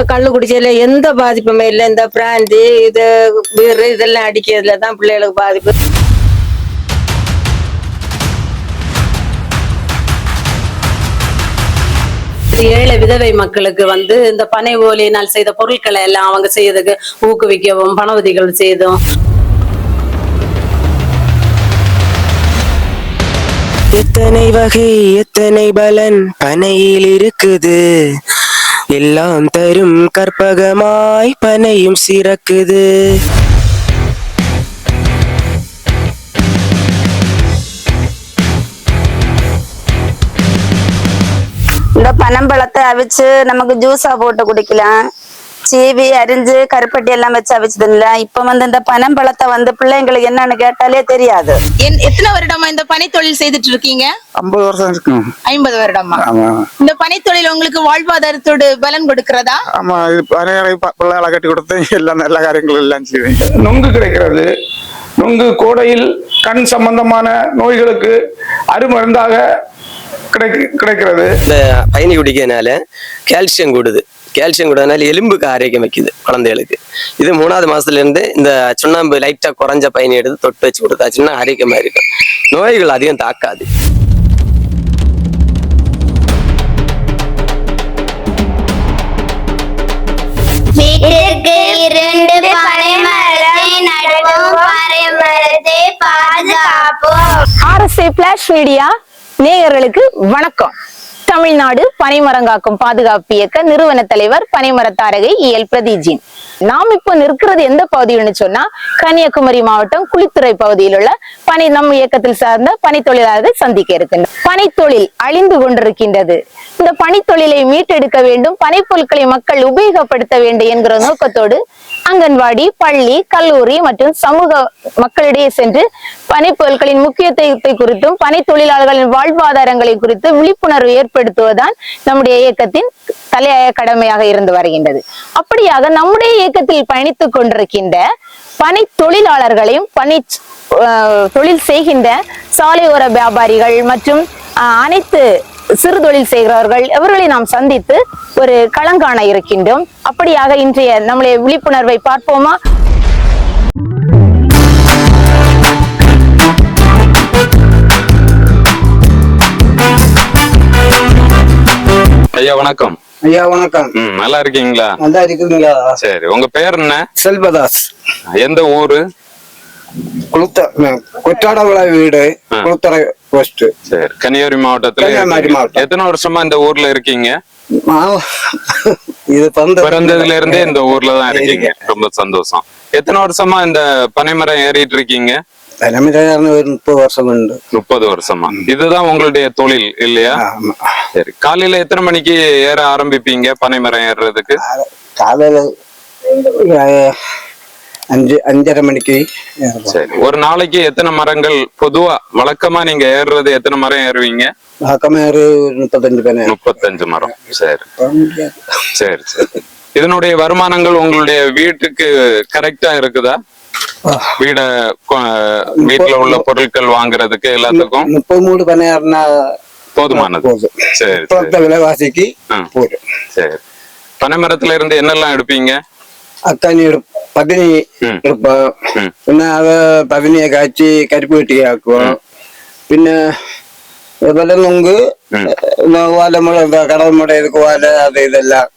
கள்ளு குடிச்சதுல எந்த பாதிப்புமே இல்லை. இந்த பிராந்தி இது பீர் இதெல்லாம் அடிக்கிறதுல தான் பிள்ளைகளுக்கு பாதிப்பு. ஏழை விதவை மக்களுக்கு இந்த பனை ஓலையினால் செய்த பொருட்களை எல்லாம் அவங்க செய்யறதுக்கு ஊக்குவிக்கவும் பண உதவிகள் செய்தும். எத்தனை வகை எத்தனை பலன் பனையில் இருக்குது, எல்லாம் தரும் கற்பகமாய் பனையும் சிறக்குது. இந்த பனம்பழத்தை அவிச்சு நமக்கு ஜூஸா போட்டு குடிக்கலாம். சீவி அரிஞ்சு கருப்பட்டி எல்லாம் வச்சு அவிச்சதுல இப்ப இந்த பனம்பழத்தை பிள்ளைங்களுக்கு என்னன்னு கேட்டாலே தெரியாது. எத்தனை வருடமா இந்த பனைத்தொழில் செய்துட்டு இருக்கீங்க? 50 வருஷம் இருக்கும். 50 வருடமா? இந்த பனைத்தொழில் உங்களுக்கு வாழ்வாதாரத்தோடு பலன் கொடுக்கிறதா? ஆமா, பிள்ளைகளை கட்டி கொடுத்து எல்லாம் நல்ல காரியங்கள் எல்லாம் செய்வேன். நொங்கு கிடைக்கிறது. நொங்கு கோடையில் கண் சம்பந்தமான நோய்களுக்கு அருமருந்தாக கிடைக்கிறது. இந்த பயணி குடிக்கிறதுனால கால்சியம் கூடுது. கால்சியம் கூடனால எலும்புக்கு ஆரோக்கியம் வைக்குது குழந்தைகளுக்கு. இது 3வது மாசத்துல இருந்து இந்த சுண்ணாம்பு லைட்டா குறைஞ்ச பயணி எடுத்து தொட்டு வச்சு கொடுத்தாச்சுன்னா ஆரோக்கியமா இருக்கும். நோய்கள் அதிகம் தாக்காது. RSA Flash Media நேயர்களுக்கு வணக்கம். தமிழ்நாடு பனைமரங்காக்கும் பாதுகாப்பு இயக்க நிறுவன தலைவர் பனைமரத்தாரகை EL பிரதீஜின். நாம் இப்ப நிற்கிறது எந்த பகுதின்னு சொன்னா கன்னியாகுமரி மாவட்டம் குளித்துறை பகுதியில் உள்ள நம் இயக்கத்தில் சார்ந்த பனை தொழிலாளர்கள் சந்திக்க இருக்கின்றனர். பனைத்தொழில் அழிந்து கொண்டிருக்கின்றது. இந்த பனைத்தொழிலை மீட்டெடுக்க வேண்டும், பனை பொருட்களை மக்கள் உபயோகப்படுத்த வேண்டும் என்கிற நோக்கத்தோடு அங்கன்வாடி, பள்ளி, கல்லூரி மற்றும் சமூக மக்களிடையே சென்று பனை பொருட்களின் முக்கியத்துவத்தை குறித்தும் பனை தொழிலாளர்களின் வாழ்வாதாரங்களை குறித்து விழிப்புணர்வு ஏற்படுத்துவதுதான் நம்முடைய இயக்கத்தின் தலையாய கடமையாக இருந்து வருகின்றது. அப்படியாக நம்முடைய இயக்கத்தில் பயணித்துக் கொண்டிருக்கின்ற பனை தொழிலாளர்களையும் பனை தொழில் செய்கின்ற சாலையோர வியாபாரிகள் மற்றும் அனைத்து சிறு தொழில் செய்கிறவர்கள் எவர்களை நாம் சந்தித்து ஒரு களங்காண இருக்கின்றோம். அப்படியாக இன்றைய நம்முடைய விழிப்புணர்வை பார்ப்போமா? ஐயா வணக்கம். ஐயா வணக்கம். நல்லா இருக்கீங்களா? நல்லா இருக்குங்களா? சரி, உங்க பேர் என்ன? செல்வதாஸ். எந்த ஊரு? கொட்டாடகுளா வீடு, குளுத்தரை போஸ்ட். சரி, கன்னியாகுமரி மாவட்டத்துல. எத்தனை வருஷமா இந்த ஊர்ல இருக்கீங்க? இது பிறந்ததுல இருந்தே இந்த ஊர்ல தான் இருக்கீங்க. ரொம்ப சந்தோஷம். எத்தனை வருஷமா இந்த பனைமரம் ஏறிட்டு இருக்கீங்க? 30 வருஷம் உண்டு. 30 வருஷமா இதுதான் உங்களுடைய தொழில் இல்லையா? சரி, காலையில எத்தனை மணிக்கு ஏற ஆரம்பிப்பீங்க பனைமரம் ஏறுறதுக்கு? காலையில 5:30 மணிக்கு. சரி, ஒரு நாளைக்கு எத்தனை மரங்கள் பொதுவா வழக்கமா நீங்க ஏறுறது? எத்தனை மரம் ஏறுவீங்க? வழக்கமா 35 மரம். சரி சரி சரி. இதனுடைய வருமானங்கள் உங்களுடைய வீட்டுக்கு கரெக்டா இருக்குதா? வீட்டுல உள்ள பொருட்கள் வாங்குறதுக்கு எல்லாத்துக்கும் 33 பனையாறுனா போதுமானது. சரி, விலைவாசிக்கு. சரி, பனைமரத்துல இருந்து என்னெல்லாம் எடுப்பீங்க? அக்காணி பதினி எடுப்போம். பின்ன அதை பதினியை காய்ச்சி கருப்பு வெட்டி ஆக்குவோம். பின்ன இதுல நொங்கு, வாழை முளை, கடல் முடை, இதுக்கு வாழை, அது இதெல்லாம்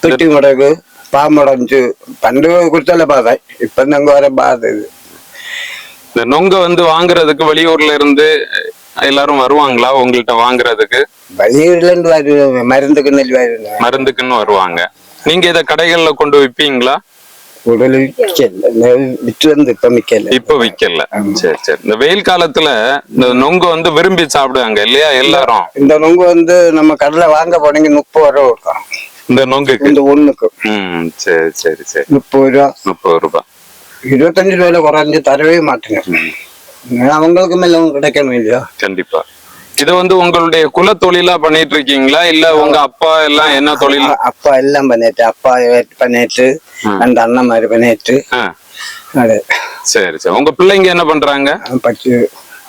தொட்டி முடகு, பாம்படைஞ்சு பண்டு குடிச்சால பாதை. இப்ப நாங்க வர பாதை. இந்த நொங்க வாங்குறதுக்கு வெளியூர்ல இருந்து எல்லாரும் வருவாங்களா உங்கள்கிட்ட வாங்குறதுக்கு? வெளியூர்ல இருந்து வருவாங்க. மருந்துக்குன்னு வருவாங்க. நீங்க இத கடைகள்ல கொண்டு விப்பீங்களா? இப்ப விக்கல. சரி சரி. இந்த வெயில் காலத்துல இந்த நொங்கு விரும்பி சாப்பிடுவாங்க இல்லையா எல்லாரும்? இந்த நொங்கு நம்ம கடையில வாங்க போனீங்க 30 ரூபா கொடுக்கும். இந்த நொங்குக்கு? இந்த ஒண்ணுக்கு. சரி சரி சரி. 30 ரூபா. 30 ரூபாய். 25 ரூபாயில குறைஞ்சு தரவே மாட்டேங்க. அவங்களுக்கு மேல கிடைக்கணும் இல்லையா? கண்டிப்பா. இத உங்களுடைய குல தொழிலா பண்ணிட்டு இருக்கீங்களா இல்ல உங்க அப்பா எல்லாம் என்ன தொழில்? அப்பா எல்லாம் பண்ணிட்டு, அப்பா பண்ணிட்டு, அந்த அண்ணன் மாதிரி பண்ணிட்டு. சரி சரி. உங்க பிள்ளைங்க என்ன பண்றாங்க?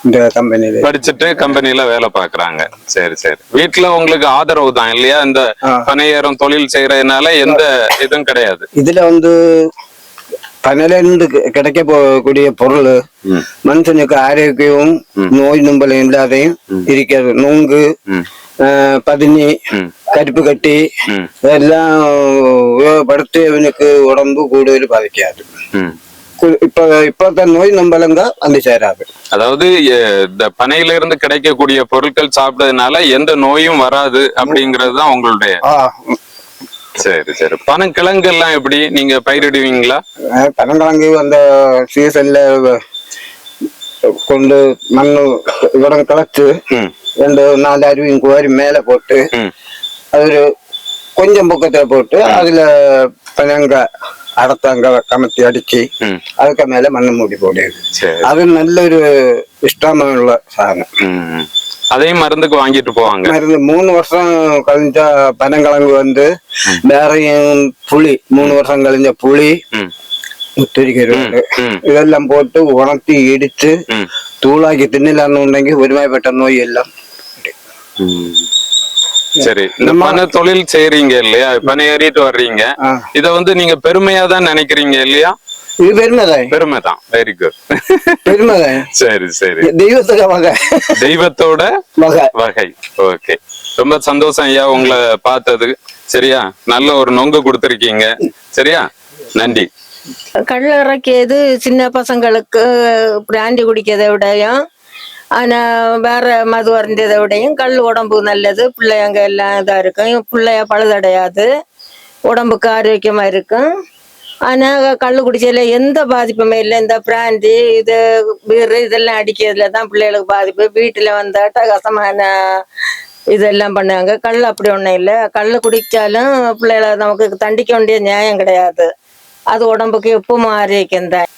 இந்த கம்பெனில. படிச்சுட்டு கம்பெனில வேலை பாக்குறாங்க. சரி சரி. வீட்டுல உங்களுக்கு ஆதரவு தான் இல்லையா? இந்த பனையேறும் தொழில் செய்யறதுனால எந்த இதுவும் கிடையாது. இதுல வந்து பனையில இருந்து கிடைக்க போகக்கூடிய பொருள் மனுஷனுக்கு ஆரோக்கியமும் நோய் நம்பலும் இல்லாதையும் இருக்கிறது. நுங்கு, பதினி, கருப்பு கட்டி இதெல்லாம் உபயோகப்படுத்தி அவனுக்கு உடம்பு கூடுதல் பாதிக்காது. இப்ப நோய் நம்பலங்க வந்து சேராது. அதாவது இந்த பனையில இருந்து கிடைக்கக்கூடிய பொருட்கள் சாப்பிட்டதுனால எந்த நோயும் வராது அப்படிங்கறதுதான் உங்களுடைய. சரி சரி. பனங்கிழங்கு எல்லாம் எப்படி நீங்க பயிரிடுவீங்களா? பனங்கிழங்கு அந்த சீசன்ல கொண்டு மண்ணு இடம் கிளச்சு 2-4 அருவியும் கோரி மேல போட்டு அது கொஞ்சம் பக்கத்துல போட்டு அதுல பனங்க அடத்தாங்க கமத்தி அடிச்சு அதுக்கு மேல மண்ணு மூடி போடுது. அது நல்ல ஒரு இஷ்டமுள்ள சாதனம். அதையும் மருந்துக்கு வாங்கிட்டு போவாங்க. மருந்து 3 வருஷம் கழிஞ்ச பனங்கிழங்கு வந்து வேறையும் புளி 3 வருஷம் கழிஞ்ச புளி முத்திரிக்கிறது இதெல்லாம் போட்டு உணர்த்தி இடிச்சு தூளாக்கி தின்னலான்னு உണ്ടെങ്കിൽ ஒருமைப்பட்ட நோய் எல்லாம். சரி. இந்த பனை தொழில் செய்யறீங்க இல்லையா? பனை ஏறிட்டு வர்றீங்க. இத வந்து நீங்க பெருமையா தான் நினைக்கிறீங்க இல்லையா? இது பெருமைதான். பெருமைதான். Very good. பெருமைதான். சரி சரி. தெய்வத்தோட வகை. தெய்வத்தோட வகை. ஓகே. ரொம்ப சந்தோஷம் ஐயா உங்களை பார்த்தது. சரியா? நல்ல ஒரு நொங்கு கொடுத்துருக்கீங்க. சரியா? நன்றி. கல் இறக்கியது சின்ன பசங்களுக்கு பிராண்டி குடிக்கிறதை விடையும் ஆனா வேற மது அருந்ததை விடையும் கல் உடம்பு நல்லது. பிள்ளைங்க எல்லாம் இதா இருக்கும். பிள்ளைய பழுதடையாது, உடம்புக்கு ஆரோக்கியமா இருக்கும். ஆனா கல் குடிச்சதுல எந்த பாதிப்புமே இல்லை. இந்த பிராந்தி இது பீரு இதெல்லாம் அடிக்கிறதுல தான் பிள்ளைகளுக்கு பாதிப்பு. வீட்டுல வந்த அட்டகாசமான இதெல்லாம் பண்ணாங்க. கல் அப்படி ஒண்ணும் இல்லை. கல் குடிச்சாலும் பிள்ளைகளை நமக்கு தண்டிக்க வேண்டிய நியாயம் கிடையாது. அது உடம்புக்கு எப்பவும் ஆரோக்கியம் தான்.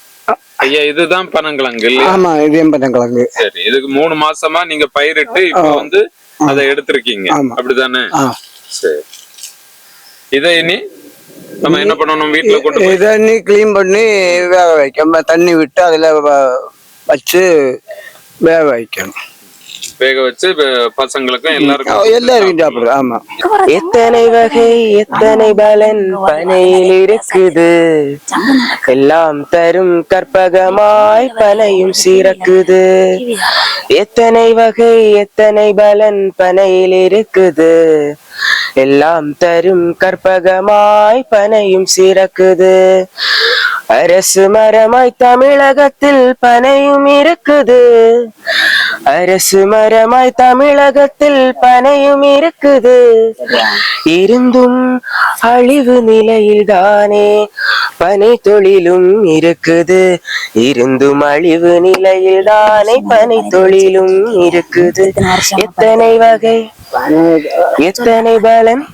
ஐயா இதுதான் பனங்கிழங்கு. ஆமா, இதுதான் பனங்கிழங்கு. சரி. இதுக்கு 3 மாசமா நீங்க பயிரிட்டு இப்ப வந்து அதை எடுத்திருக்கீங்க அப்படிதானே? சரி. இதை இனி நம்ம என்ன பண்ணணும்? வீட்டுல கொண்டு இதை நீ கிளீன் பண்ணி வேக வைக்க தண்ணி விட்டு அதுல வச்சு வேக வைக்கணும். வேக வச்சு பசங்களுக்கும் எல்லாருக்கும் சாப்பிடுது. ஆமா. எத்தனை வகை எத்தனை பலன் பனையில் இருக்குது, எல்லாம் தரும் கற்பகமாய் பனையும் சிறக்குது. எத்தனை வகை எத்தனை பலன் பனையில் இருக்குது, எல்லாம் தரும் கற்பகமாய் பனையும் சிறக்குது. அரசு மரமாய் தமிழகத்தில் பனையும் இருக்குது, அரசு மரமாய் தமிழகத்தில் பனையும் இருக்குது. இருந்தும் அழிவு நிலையில் தானே பனை தொழிலும் இருக்குது, இருந்தும் அழிவு நிலையில் தானே பனை தொழிலும் இருக்குது. எத்தனை வகை எத்தனை பலன்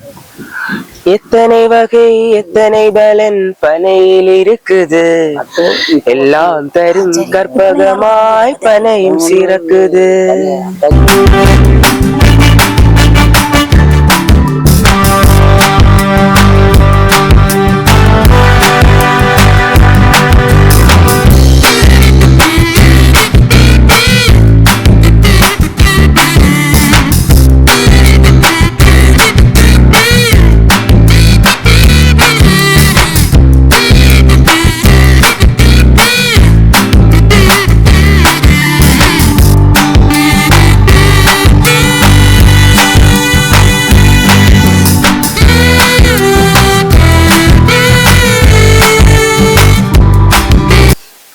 எத்தனை வகை எத்தனை பலன் பனையில் இருக்குது, எல்லாம் தரும் கற்பகமாய் பனையும் சிறக்குது.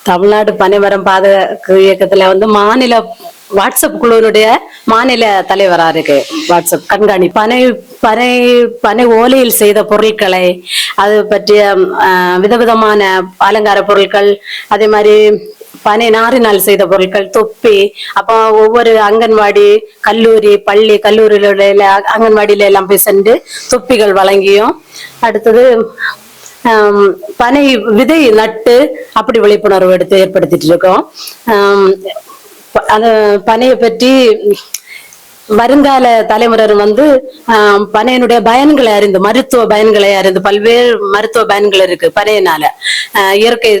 தமிழ்நாடு பனைமரம் பாதுகாப்பு இயக்கத்துல வந்து மாநில வாட்ஸ்அப் குழுவினுடைய மாநில தலைவரா இருக்கு. வாட்ஸ்அப் கண்காணி பனை பனை பனை ஓலையில் செய்த பொருட்களை, அது பற்றிய விதவிதமான அலங்கார பொருட்கள், அதே மாதிரி பனை நாரினால் செய்த பொருட்கள், தொப்பி, அப்போ ஒவ்வொரு அங்கன்வாடி கல்லூரி பள்ளி கல்லூரியில அங்கன்வாடியில எல்லாம் போய் சென்று தொப்பிகள் வழங்கியும், அடுத்தது பனை விதை நட்டு அப்படி விழிப்புணர்வு ஏற்படுத்திட்டு இருக்கோம். அந்த பனையை பற்றி வருங்கால தலைமுறை வந்து பனையினுடைய பயன்களை அறிந்து, மருத்துவ பயன்களை அறிந்து, பல்வேறு மருத்துவ பயன்கள் இருக்கு பனையினால. இயற்கை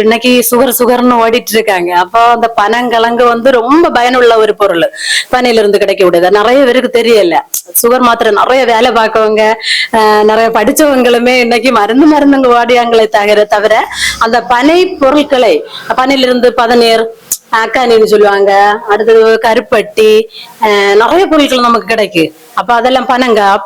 இன்னைக்கு சுகர்னு ஓடிட்டு இருக்காங்க. அப்போ அந்த பனங்கிழங்கு வந்து ரொம்ப பயனுள்ள ஒரு பொருள். பனையில இருந்து கிடைக்க விடுது. நிறைய பேருக்கு தெரியல. சுகர் மாத்திரை நிறைய வேலை பார்க்கவங்க, நிறைய படிச்சவங்களுமே இன்னைக்கு மருந்துங்க ஓடியாங்களே தவிர அந்த பனை பொருட்களை, பனையிலிருந்து பதநீர், அக்கானின்னு சொல்லுவாங்க, அடுத்தது கருப்பட்டி, நிறைய பொருட்கள் நமக்கு கிடைக்கு. அப்ப அதெல்லாம்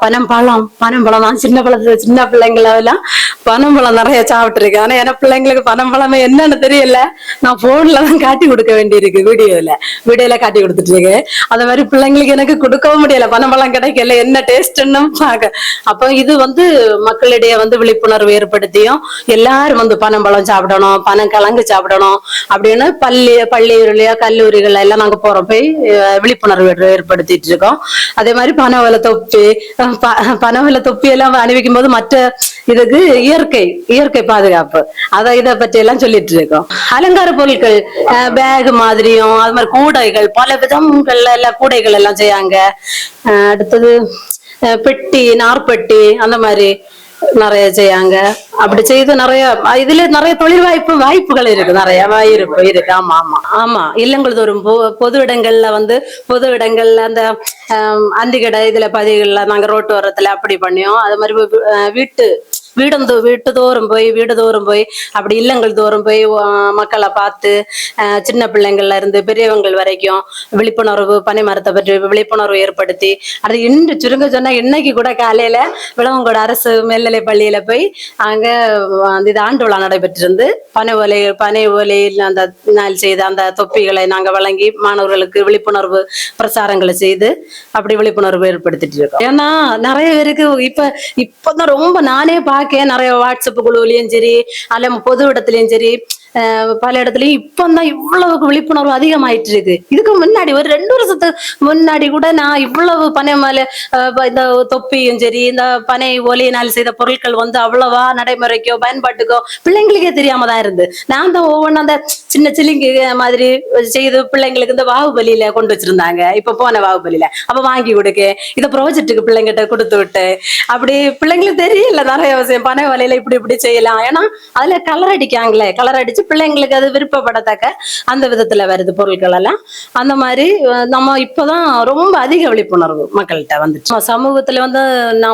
பனம்பழம் நான் சின்ன பிள்ளைங்கள எல்லாம் பனம்பழம் நிறைய சாப்பிட்டு இருக்கேன். ஆனா என பிள்ளைங்களுக்கு பனம்பழமே என்னன்னு தெரியல. நான் போன்ல தான் காட்டி கொடுக்க வேண்டியிருக்கு. வீடியோல காட்டி கொடுத்துட்டு இருக்கேன். அந்த மாதிரி பிள்ளைங்களுக்கு எனக்கு கொடுக்கவும் முடியல. பனம்பழம் கிடைக்கல, என்ன டேஸ்ட்ன்னு பார்க்க. அப்போ இது வந்து மக்களிடையே வந்து விழிப்புணர்வு ஏற்படுத்தியும் எல்லாரும் வந்து பனம்பழம் சாப்பிடணும், பனங்கிழங்கு சாப்பிடணும் அப்படின்னு பள்ளியில கல்லூரிகள் எல்லாம் நாங்க போறோம், போய் விழிப்புணர்வு ஏற்படுத்திட்டு இருக்கோம். அதே மாதிரி பனவல தொப்பி எல்லாம் அணிவிக்கும் போது மற்ற இதுக்கு இயற்கை பாதுகாப்பு இதை பற்றி எல்லாம் சொல்லிட்டு இருக்கோம். அலங்கார பொருட்கள், பேக் மாதிரியும், அது மாதிரி கூடைகள், பல விதங்கள்ல எல்லாம் கூடைகள் எல்லாம் செய்யாங்க. அடுத்தது பெட்டி, நார்பட்டி, அந்த மாதிரி நிறைய செய்யாங்க. அப்படி செய்து இதுல நிறைய தொழில் வாய்ப்புகள் இருக்கு, நிறைய இருக்கு. ஆமா இல்லங்கள் தோறும் பொது இடங்கள்ல அந்த அந்திகடை இதுல பதிவுகள்ல நாங்க ரோட்டு ஓரத்துல அப்படி பண்ணியோம். அது மாதிரி வீடு தோறும் போய் அப்படி இல்லங்கள் தோறும் போய் மக்களை பார்த்து சின்ன பிள்ளைங்கள்ல இருந்து பெரியவங்கள் வரைக்கும் விழிப்புணர்வு, பனை மரத்தை பற்றி விழிப்புணர்வு ஏற்படுத்தி, அது இன்று சுருங்க சொன்னா இன்னைக்கு கூட காலையில விளவங்கோடு அரசு மேல்நிலை பள்ளியில போய் அங்க இது ஆண்டு விழா நடைபெற்றிருந்து பனை ஓலையில் அந்த நாள் செய்த அந்த தொப்பிகளை நாங்க வழங்கி மாணவர்களுக்கு விழிப்புணர்வு பிரசாரங்களை செய்து அப்படி விழிப்புணர்வு ஏற்படுத்திட்டு இருக்கோம். ஏன்னா நிறைய பேருக்கு இப்பதான் ரொம்ப நானே நிறைய வாட்ஸ்அப் குழுவிலையும் சரி, அல்ல பொது இடத்துலயும் சரி, பல இடத்துலயும் இப்பதான் இவ்வளவு விழிப்புணர்வு அதிகமாயிட்டு இருக்கு. இதுக்கு முன்னாடி ஒரு 2 வருஷத்துக்கு முன்னாடி கூட நான் இவ்வளவு பனை மேல இந்த தொப்பியும் சரி, இந்த பனை ஓலையினால் செய்த பொருட்கள் வந்து அவ்வளவா நடைமுறைக்கோ பயன்பாட்டுக்கோ பிள்ளைங்களுக்கே தெரியாம தான் இருந்து. நான் தான் ஒவ்வொன்றும் அந்த சின்ன சிலிங்கு மாதிரி செய்து பிள்ளைங்களுக்கு இந்த வாகுபலியில கொண்டு வச்சிருந்தாங்க. இப்ப போன வாகுபலியில அப்ப வாங்கி கொடுக்க, இதை ப்ராஜெக்டுக்கு பிள்ளைங்கிட்ட கொடுத்து விட்டு, அப்படி பிள்ளைங்களுக்கு தெரியல நிறைய விஷயம். பனை ஓலையில இப்படி செய்யலாம். ஏன்னா அதுல கலர் அடிச்சு பிள்ளைங்களுக்கு அது விருப்பப்படத்தக்க அந்த விதத்துல வருது பொருட்கள் எல்லாம். அந்த மாதிரி நம்ம இப்பதான் ரொம்ப அதிக விழிப்புணர்வு மக்கள்கிட்ட வந்துச்சு. சமூகத்துல வந்து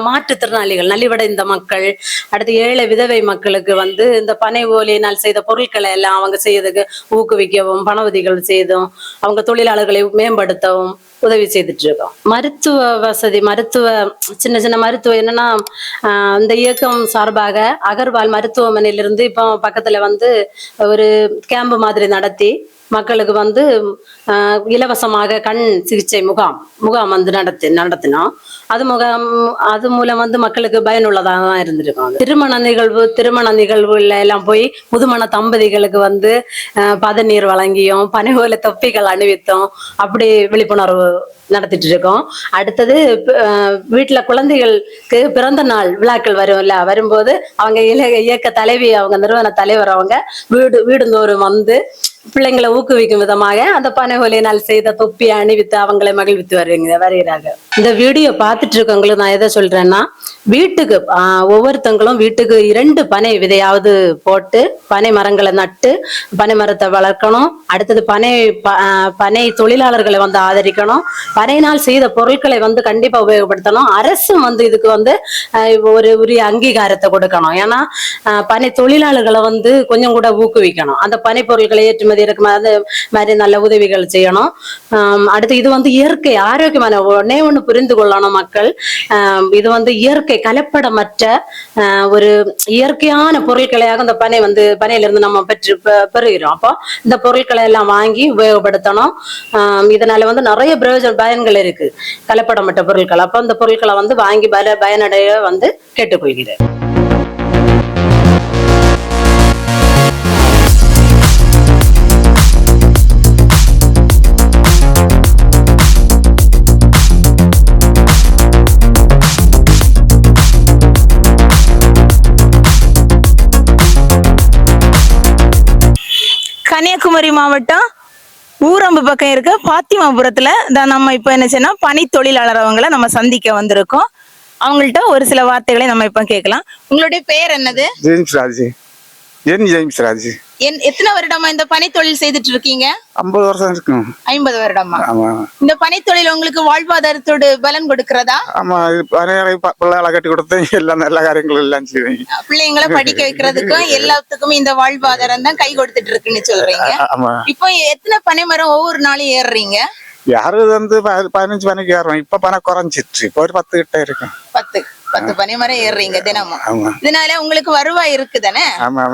மாற்றுத்திறனாளிகள், நலிவடைந்த மக்கள், அடுத்து ஏழை விதவை மக்களுக்கு வந்து இந்த பனை ஓலையினால் செய்த பொருட்களை எல்லாம் அவங்க செய்யறதுக்கு ஊக்குவிக்கவும், பண உதவிகள் செய்தும், அவங்க தொழிலாளர்களை மேம்படுத்தவும் உதவி செய்துட்டு இருக்கோம். மருத்துவ வசதி, சின்ன மருத்துவம் என்னன்னா, இந்த இயக்கம் சார்பாக அகர்வால் மருத்துவமனையிலிருந்து இப்போ பக்கத்துல வந்து ஒரு கேம்ப் மாதிரி நடத்தி மக்களுக்கு வந்து இலவசமாக கண் சிகிச்சை முகாம் வந்து நடத்தினோம். அது மூலம் வந்து மக்களுக்கு பயனுள்ளதாக தான் இருந்திருக்கும். திருமண நிகழ்வுல எல்லாம் போய் புதுமண தம்பதிகளுக்கு வந்து பதநீர் வழங்கியும், பனை ஓலை தொப்பிகள் அணிவித்தோம், அப்படி விழிப்புணர்வு நடத்திட்டு இருக்கோம். அடுத்தது வீட்டுல குழந்தைகளுக்கு பிறந்த நாள் விழாக்கள் வரும்போது அவங்க இயக்க தலைவி, அவங்க நிறுவன தலைவர், அவங்க வீடுந்தோறும் வந்து பிள்ளைங்களை ஊக்குவிக்கும் விதமாக அந்த பனை ஓலையினால் செய்த தொப்பியை அணிவித்து அவங்களை மகிழ்வித்து வருகிறாங்க. இந்த வீடியோ பார்த்துட்டு இருக்கவங்களுக்கு நான் எதை சொல்றேன்னா, வீட்டுக்கு ஒவ்வொருத்தங்களும் வீட்டுக்கு 2 பனை விதையாவது போட்டு பனை மரங்களை நட்டு பனை மரத்தை வளர்க்கணும். அடுத்தது பனை தொழிலாளர்களை வந்து ஆதரிக்கணும். பனையினால் செய்த பொருட்களை வந்து கண்டிப்பா உபயோகப்படுத்தணும். அரசும் வந்து இதுக்கு வந்து ஒரு உரிய அங்கீகாரத்தை கொடுக்கணும். ஏன்னா பனை தொழிலாளர்களை வந்து கொஞ்சம் கூட ஊக்குவிக்கணும். அந்த பனை பொருட்களை ஏற்றுமதி இறக்குமதி மாதிரி நல்ல உதவிகள் செய்யணும். அடுத்து இது வந்து இயற்கை ஆரோக்கியமான ஒண்ணு புரிந்து கொள்ளணும் மக்கள். இது வந்து இயற்கை கலப்படமற்ற ஒரு இயற்கையான பொருட்களையாக இந்த பனையில இருந்து நம்ம பெறுகிறோம். அப்போ இந்த பொருட்களை எல்லாம் வாங்கி உபயோகப்படுத்தணும். இதனால வந்து நிறைய பயன்கள் இருக்கு, கலப்படமற்ற பொருட்கள். அப்போ இந்த பொருட்களை வந்து வாங்கி பயனடைய வந்து கேட்டுக்கொள்கிறேன். கன்னியாகுமரி மாவட்டம் ஊரம்பு பக்கம் இருக்க பாத்திமாபுரத்துல தான் நம்ம இப்ப என்ன செய்யணும், பனி தொழிலாளர் அவங்கள நம்ம சந்திக்க வந்திருக்கோம். அவங்கள்ட்ட ஒரு சில வார்த்தைகளை நம்ம இப்ப கேட்கலாம். உங்களுடைய பெயர் என்னது? ஜேம்ஸ் ராஜ். ஜேம்ஸ் ராஜ். எத்தனை வருடமா இந்த பனி தொழில் செய்துட்டு இருக்கீங்க? 50 வருஷம் இருக்கும். 50 வருடமா? ஆமா. இந்த பனி தொழில் உங்களுக்கு வாழ்வாதாரத்தோடு பலன் கொடுக்கிறதா? ஆமா, பிள்ளைகளை கட்டி கொடுத்து எல்லாம் நல்ல காரியங்கள் எல்லாம் செய்வேன். பிள்ளைங்களை படிக்க வைக்கிறதுக்கும் எல்லாத்துக்குமே இந்த வாழ்வாதாரம் தான் கை கொடுத்துட்டு இருக்குன்னு சொல்றீங்க. ஆமா. இப்போ எத்தனை பனைமரம் ஒவ்வொரு நாளும் ஏறுறீங்க? யாரும் வந்து 15 பனைக்கு ஏறும். இப்ப பனை குறைஞ்சிட்டு இப்போ ஒரு 10 கிட்ட இருக்கும். 10 பனைமரம் ஏறுறீங்க தினமும். ஆமா. இதனால உங்களுக்கு வருவாய் இருக்குதானே? ஆமா.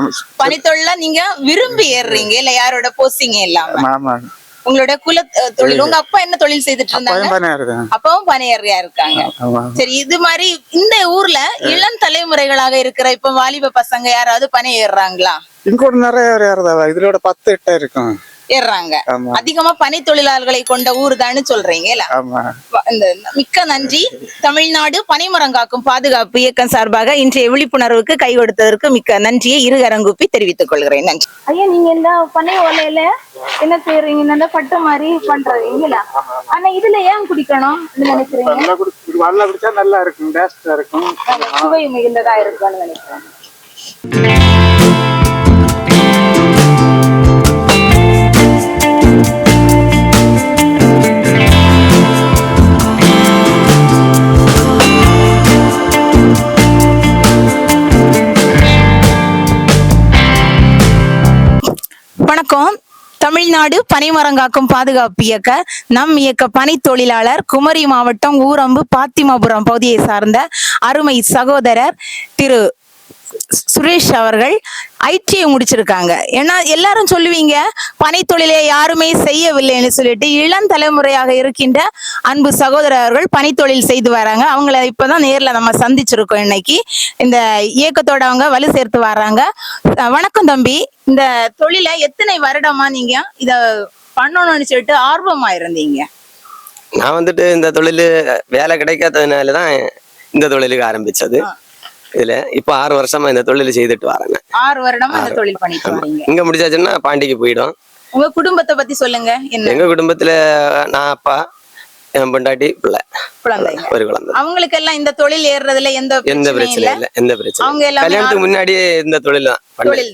பனித்தொழில நீங்க விரும்பி ஏறுறீங்க இல்ல, யாரோட போசிங்க இல்லாம? ஆமா. உங்களோட குல தொழில், உங்க அப்பா என்ன தொழில் செய்துட்டு இருந்தாங்க? அப்பாவும் பனையேறியா இருக்காங்க. சரி, இது மாதிரி இந்த ஊர்ல இளம் தலைமுறைகளாக இருக்கிற இப்ப வாலிப பசங்க யாராவது பனை ஏறுறாங்களா? இங்க நிறைய ஏறுதா, இதுல 10 கிட்ட இருக்கும் ஏறாங்க. அதிகமா பனி தொழிலாளர்களை கொண்ட ஊர் தான் சொல்றீங்க. மிக்க நன்றி. தமிழ்நாடு பனைமரம் காக்கும் பாதுகாப்பு இயக்கம் சார்பாக இன்றைய விழிப்புணர்வுக்கு கை கொடுத்ததற்கு மிக்க நன்றியை இருகரங்கூப்பி தெரிவித்துக் கொள்கிறேன். நன்றி. ஐயா, நீங்க இந்த பனை ஓலையில என்ன செய்யறீங்க? பட்டு மாதிரி பண்றீங்களா? ஆனா இதுல ஏன் குடிக்கணும் நினைக்கிறீங்க? குடிச்சா நல்லா இருக்கும், டேஸ்டா இருக்கும், சுவை மிகுந்ததா இருக்கும்னு நினைக்கிறேன். வணக்கம். தமிழ்நாடு பனைமரங்காக்கும் பாதுகாப்பு இயக்க இயக்க பனி தொழிலாளர் குமரி மாவட்டம் ஊரம்பு பாத்திமாபுரம் பகுதியை சார்ந்த அருமை சகோதரர் திரு சுரேஷ் அவர்கள் ஐடிஐ முடிச்சிருக்காங்க. ஏன்னா எல்லாரும் சொல்லுவீங்க பனை தொழிலை யாருமே செய்யவில்லைன்னு சொல்லிட்டு, இளம் தலைமுறையாக இருக்கின்ற அன்பு சகோதரர்கள் பனை தொழில் செய்து வராங்க. அவங்கள இப்பதான் நேர்ல நம்ம சந்திச்சிருக்கோம். இன்னைக்கு இந்த இயக்கத்தோட அவங்க வலு சேர்த்து வர்றாங்க. வணக்கம் தம்பி. இந்த தொழிலை எத்தனை வருடமா நீங்க இத பண்ணணும்னு சொல்லிட்டு ஆர்வமா இருந்தீங்க? நான் வந்துட்டு இந்த தொழில் வேலை கிடைக்காததுனாலதான் இந்த தொழிலுக்கு ஆரம்பிச்சது. இதுல இப்ப 6 வருஷமா இந்த தொழில் செய்துட்டு வரேங்க. 6 வருடமா இந்த தொழில் பண்ணிட்டு வரீங்க. இங்க முடிச்சாச்சுன்னா பாண்டிக்கு போயிடும். உங்க குடும்பத்தை பத்தி சொல்லுங்க. எங்க குடும்பத்துல நான், அப்பா, என் பொண்டாட்டி, பிள்ளை, ஒரு குழந்தை. அவங்களுக்கு எல்லாம் இந்த தொழில் ஏறுறதுல எந்த பிரச்சனையும் இல்ல. எந்த பிரச்சனை? அவங்க எல்லாம் கல்யாணத்துக்கு முன்னாடியே இந்த தொழில்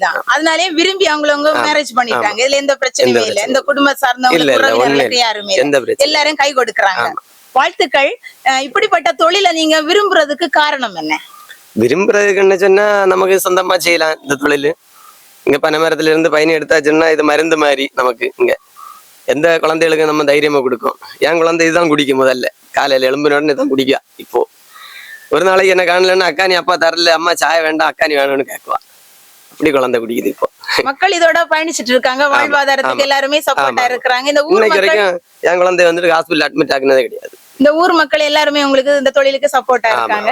தான். அதனாலே விரும்பி அவங்களவங்க மேரேஜ் பண்ணிட்டாங்க. இதுல எந்த பிரச்சனையும் இல்ல. இந்த குடும்ப சார்ந்தவங்களுக்கு யாருமே எல்லாரும் கை கொடுக்கறாங்க. வாழ்த்துக்கள். இப்படிப்பட்ட தொழிலை நீங்க விரும்புறதுக்கு காரணம் என்ன? விரும்புறதுக்குன்னு சொன்னா நமக்கு சொந்தமா செய்யலாம் இந்த தொழில். இங்க பனைமரத்துல இருந்து பயணி எடுத்தாச்சுன்னா இது மருந்து மாதிரி நமக்கு இங்க எந்த குழந்தைகளுக்கு நம்ம தைரியமா கொடுக்கும். என் குழந்தை இதுதான் குடிக்கும். முதல்ல காலையில எழும்பினோடனே தான் குடிக்கா. இப்போ ஒரு நாளைக்கு என்ன காணலன்னா, அக்கானி அப்பா தரல, அம்மா சாய வேண்டாம், அக்கானி வேணும்னு கேட்குவா. அப்படி குழந்தை குடிக்குது. இப்போ மக்கள் இதோட பயணிச்சுட்டு இருக்காங்க. வாழ்வாதாரத்துக்கு எல்லாருமே சப்போர்ட்டா இருக்கிறாங்க. இந்த ஊர் வரைக்கும் என் குழந்தை வந்துட்டு ஹாஸ்பிட்டல் அட்மிட் ஆகுனதே கிடையாது. இந்த ஊர் மக்கள் எல்லாருமே உங்களுக்கு இந்த தொழிலுக்கு சப்போர்ட்டா இருக்காங்க.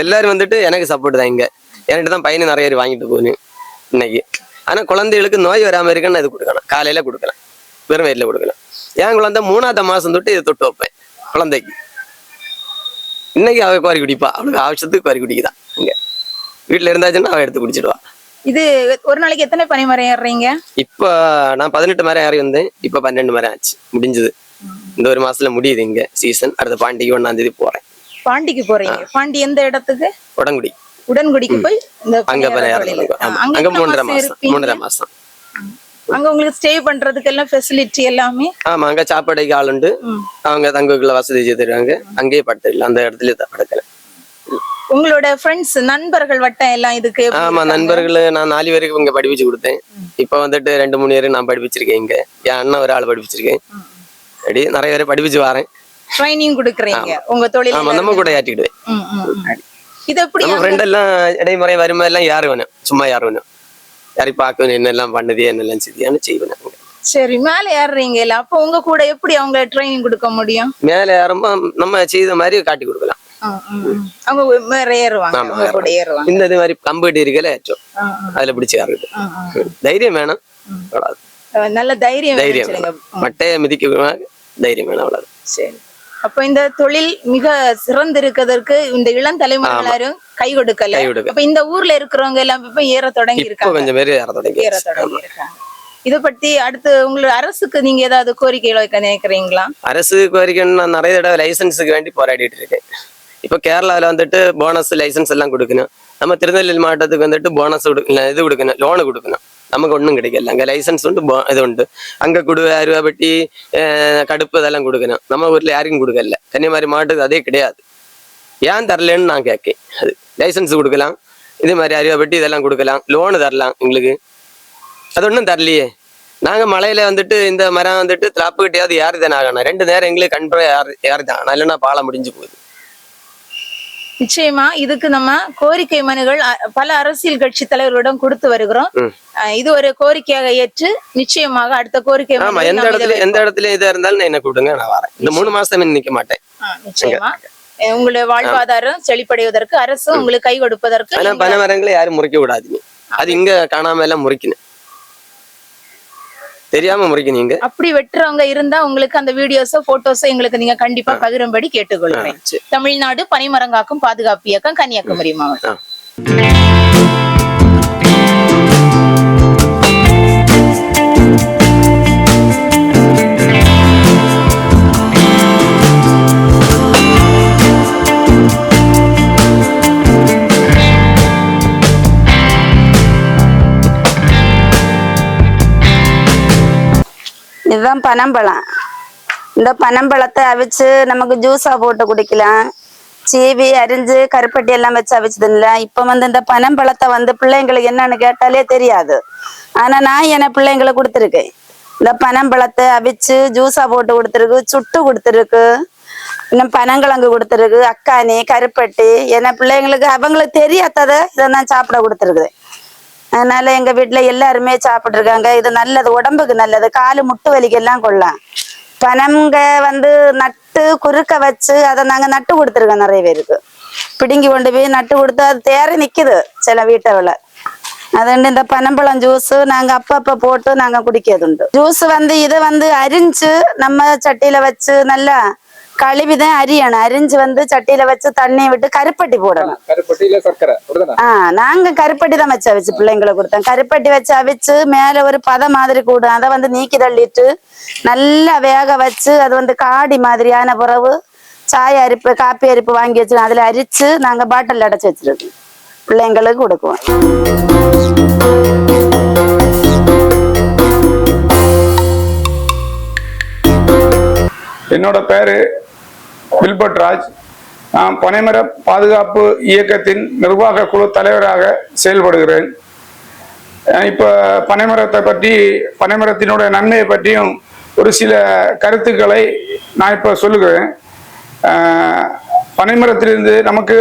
எல்லாரும் வந்துட்டு எனக்கு சப்போர்ட் தான். இங்க என்கிட்ட தான் பையன் நிறைய பேர் வாங்கிட்டு போகணும் இன்னைக்கு. ஆனா குழந்தைகளுக்கு நோய் வராம இருக்குன்னு இது கொடுக்கலாம். காலையில கொடுக்கலாம், வெறும் வயிற்றுல கொடுக்கலாம். என் குழந்தை 3ஆவது மாசம் தொட்டு இதை தொட்டு வைப்பேன் குழந்தைக்கு. இன்னைக்கு அவ குவாரி குடிப்பா. அவளுக்கு ஆവശ്யத்துக்கு குவாரி குடிக்குதான். இங்க வீட்டுல இருந்தாச்சுன்னா அவ எடுத்து குடிச்சிடுவா. இது ஒரு நாளைக்கு எத்தனை பனைமரம் ஏறுறீங்க? இப்ப நான் 18 மரம் ஏறி வந்தேன். இப்ப 12 மரம் ஆச்சு, முடிஞ்சது. இந்த ஒரு மாசத்துல முடியுது இங்க சீசன். அடுத்த பாண்டிக்கு 1ஆம் தேதி போறேன். பாண்டிக்கு போறீங்க? பாண்டி எந்த இடத்துக்கு? உடன்குடி. உடன்குடிக்கு போய் இந்த அங்க 3.5 மாசம் அங்க உங்களுக்கு ஸ்டே பண்றதுக்கு எல்லாம் ஃபெசிலிட்டி எல்லாமே? ஆமா, அங்க சாப்பாடுக்கு ஆள் உண்டு. அவங்க தங்குக்குள்ள வசதி செய்திருக்காங்க. அங்கேயே படுத்துக்கலாம், அந்த இடத்துல படுக்கலாம். உங்களோட ஃப்ரெண்ட்ஸ் நண்பர்கள் வட்டம் எல்லாம் இதுக்கு? ஆமா, நண்பர்கள் நான் 4 பேருக்கு இங்க படிப்பிச்சு கொடுத்தேன். இப்ப வந்துட்டு 2-3 பேருக்கு நான் படிப்பிச்சிருக்கேன். இங்க என் அண்ணன் ஒரு ஆள் படிப்பிச்சிருக்கேன். அப்படி நிறைய பேரை படிப்பிச்சு வரேன். ட்ரைனிங் கொடுக்குறீங்க உங்க தொழில்? ஆமா, நம்ம கூட ஏற்றிடுவேன். இது எப்படி? நம்ம ஃப்ரெண்ட் எல்லாம் இடைமுறை வருமா எல்லாம் யாரு வேணும், சும்மா யாரு வேணும், யாரையும் பார்க்கணும், என்னெல்லாம் பண்ணுது என்னெல்லாம் செய்தியான்னு செய்வேன். சரி, மேல ஏறுறீங்க இல்ல, அப்ப உங்க கூட எப்படி அவங்க ட்ரைனிங் கொடுக்க முடியும்? மேல ஏறும்போ நம்ம செய்த மாதிரி காட்டி கொடுக்கலாம். அவங்க மேல ஏறுவாங்க, அவங்க கூட ஏறுவாங்க. இந்த இது மாதிரி கம்பெட்டி இருக்கல ஏற்றோம், அதுல பிடிச்சி ஏறுது. தைரியம் வேணும், நல்ல தைரியம். மட்டைய மிதிக்க தைரியம் வேணும், அவ்வளவு. சரி, அப்ப இந்த தொழில் மிக சிறந்து இருக்கிறதுக்கு இந்த இளம் தலைமுறையினரும் கை கொடுக்கல. அப்ப இந்த ஊர்ல இருக்கிறவங்க எல்லாம் இப்ப ஏற தொடங்கி இருக்காங்க. கொஞ்சம் பேர் ஏற தொடங்கி இருக்காங்க. இத பத்தி அடுத்து உங்களோட அரசுக்கு நீங்க ஏதாவது கோரிக்கைகள் வைக்க நினைக்கிறீங்களா? அரசு கோரிக்கைன்னு நான் நிறைய தடவை லைசன்ஸுக்கு வேண்டி போராடிட்டு இருக்கேன். இப்போ கேரளாவில் வந்துட்டு போனஸ் லைசன்ஸ் எல்லாம் கொடுக்கணும். நம்ம திருநெல்வேலி மாவட்டத்துக்கு வந்துட்டு போனஸ் இது கொடுக்கணும், லோனு கொடுக்கணும். நமக்கு ஒன்றும் கிடைக்கல. அங்கே லைசன்ஸ் உண்டு, இது உண்டு. அங்கே 1000 ரூபா பெட்டி கடுப்பு இதெல்லாம் கொடுக்கணும். நம்ம ஊரில் யாருக்கும் கொடுக்கல. கன்னியாகுமரி மாவட்டத்துக்கு அதே கிடையாது. ஏன் தரலன்னு நான் கேட்கேன். அது லைசன்ஸ் கொடுக்கலாம், இதே மாதிரி 1000 ரூபா பெட்டி இதெல்லாம் கொடுக்கலாம், லோனு தரலாம் எங்களுக்கு. அது ஒன்றும் தரலையே. நாங்கள் மலையில வந்துட்டு இந்த மரம் வந்துட்டு திராப்பு கட்டியாவது யாரு தானே ஆகணும். 2 நேரம் எங்களுக்கு கண்ட்ரோல் யாரு தான் ஆகணும், இல்லைன்னா பாலம் முடிஞ்சு போகுது. நிச்சயமா இதுக்கு நம்ம கோரிக்கை மனுகள் பல அரசியல் கட்சி தலைவர்களிடம் கொடுத்து வருகிறோம். இது ஒரு கோரிக்கையாக ஏற்று நிச்சயமாக அடுத்த கோரிக்கை ஆமா, எந்த இடத்துல இதா இருந்தாலும் நான் என்ன கூப்பிடுங்க, நான் வரேன். இந்த 3 மாசம் நிக்க மாட்டேன். நிச்சயமா உங்களுடைய வாழ்வாதாரம் செழிப்படைவதற்கு அரசு உங்களுக்கு கை கொடுப்பதற்கு. ஆனா பனை மரங்களை யாரும் முறிக்க கூடாதுங்க. அது இங்க காணாம எல்லாம் முறிக்கணும், தெரியாம முறிக்கணும். அப்படி வெட்டுறவங்க இருந்தா உங்களுக்கு அந்த வீடியோஸோ போட்டோஸோ எங்களுக்கு நீங்க கண்டிப்பா பகிரும்படி கேட்டுக்கொள்கிறேன். தமிழ்நாடு பனைமரங்காக்கும் பாதுகாப்பு இயக்கம், கன்னியாகுமரி மாவட்டம். இதுதான் பனம்பழம். இந்த பனம்பழத்தை அவிச்சு நமக்கு ஜூஸா போட்டு குடிக்கலாம். சீவி அரிஞ்சு கருப்பட்டி எல்லாம் வச்சு அவிச்சதுல. இப்ப இந்த பனம்பழத்தை பிள்ளைங்களுக்கு என்னன்னு கேட்டாலே தெரியாது. ஆனா நான் என பிள்ளைங்களுக்கு கொடுத்துருக்கேன். இந்த பனம்பழத்தை அவிச்சு ஜூஸா போட்டு கொடுத்துருக்கு, சுட்டு கொடுத்துருக்கு, இன்னும் பனங்கிழங்கு கொடுத்துருக்கு, அக்கானி கருப்பட்டி. என பிள்ளைங்களுக்கு அவங்களுக்கு தெரியாததை இதை நான் சாப்பிட கொடுத்துருக்கு. அதனால எங்க வீட்டுல எல்லாருமே சாப்பிட்டுருக்காங்க. இது நல்லது, உடம்புக்கு நல்லது, காலு முட்டு வலிக்கெல்லாம் கொள்ளலாம். பனங்க நட்டு குறுக்க வச்சு அதை நாங்க நட்டு கொடுத்துருக்கோம். நிறைய பேருக்கு பிடுங்கி கொண்டு போய் நட்டு கொடுத்து அது தேறி நிக்குது சில வீட்டை. அதுண்டு இந்த பனம்பழம் ஜூஸ் நாங்க அப்பப்ப போட்டு நாங்க குடிக்கிறது உண்டு. ஜூஸ் இதை அரிஞ்சு நம்ம சட்டியில வச்சு நல்லா கழுவிதான் அரியணும். அரிஞ்சு சட்டியில வச்சு தண்ணி விட்டு கருப்பட்டி போடணும். நாங்க கருப்பட்டி தான் வச்சு அவிச்சு பிள்ளைங்களை கொடுத்தோம். கருப்பட்டி வச்சு அவிச்சு மேல ஒரு பதம் மாதிரி கூடும். அதை நீக்கி தள்ளிட்டு நல்லா வேக வச்சு அது காடி மாதிரியான பிறகு சாய அரிப்பு காப்பி அரிப்பு வாங்கி வச்சு அதுல அரிச்சு நாங்க பாட்டில் அடைச்சு வச்சிருக்கோம், பிள்ளைங்களுக்கு கொடுக்குவோம். என்னோட பேரு வில்பர்ட் ராஜ். நான் பனைமர பாதுகாப்பு இயக்கத்தின் நிர்வாக குழு தலைவராக செயல்படுகிறேன். இப்போ பனைமரத்தை பற்றி, பனைமரத்தினுடைய நன்மையை பற்றியும் ஒரு சில கருத்துக்களை நான் இப்போ சொல்லுகிறேன். பனைமரத்திலிருந்து நமக்கு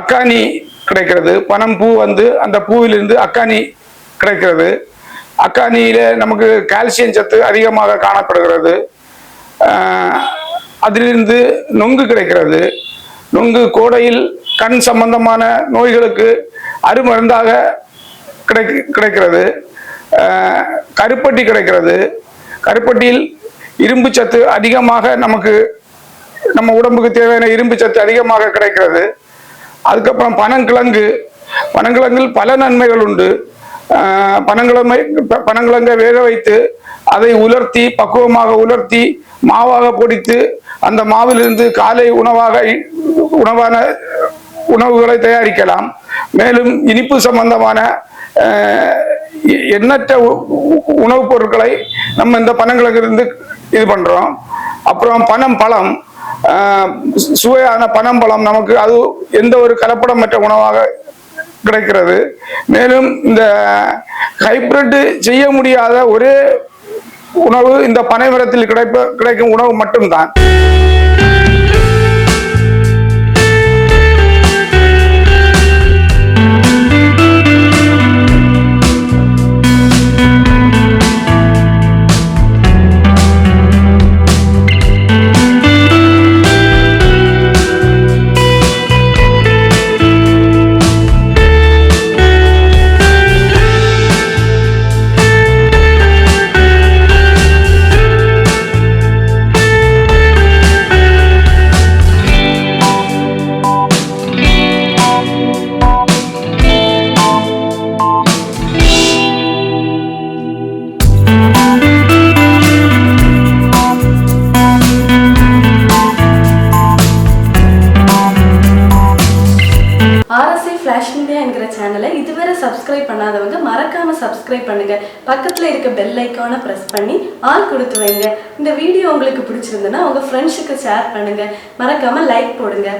அக்கானி கிடைக்கிறது. பனம் பூ அந்த பூவிலிருந்து அக்கானி கிடைக்கிறது. அக்கானியில நமக்கு கால்சியம் சத்து அதிகமாக காணப்படுகிறது. அதிலிருந்து நொங்கு கிடைக்கிறது. நொங்கு கோடையில் கண் சம்பந்தமான நோய்களுக்கு அருமருந்தாக கிடைக்கிறது. கருப்பட்டி கிடைக்கிறது. கருப்பட்டியில் இரும்பு சத்து அதிகமாக நமக்கு நம்ம உடம்புக்கு தேவையான இரும்பு சத்து அதிகமாக கிடைக்கிறது. அதுக்கப்புறம் பனங்கிழங்கு. பனங்கிழங்கில் பல நன்மைகள் உண்டு. பனங்கிழங்கை வேக வைத்து அதை உலர்த்தி பக்குவமாக உலர்த்தி மாவாக பொடித்து அந்த மாவிலிருந்து காலை உணவான உணவுகளை தயாரிக்கலாம். மேலும் இனிப்பு சம்பந்தமான எண்ணற்ற உணவுப் பொருட்களை நம்ம இந்த பனங்கிழங்கிலிருந்து இது பண்றோம். அப்புறம் பனம்பழம், சுவையான பனம்பழம் நமக்கு அது எந்த ஒரு கலப்படமற்ற உணவாக கிடைக்கிறது. மேலும் இந்த ஹைபிரிட் செய்ய முடியாத ஒரே உணவு இந்த பனைமரத்தில் கிடைக்கும் உணவு மட்டும்தான். சப்ஸ்கிரைப் பண்ணுங்க, பக்கத்துல இருக்க பெல் ஐக்கானை பிரஸ் பண்ணி ஆல் கொடுத்து வைங்க. இந்த வீடியோ உங்களுக்கு பிடிச்சிருந்ததுன்னா உங்க ஃப்ரெண்ட்ஸுக்கு ஷேர் பண்ணுங்க, மறக்காம லைக் போடுங்க.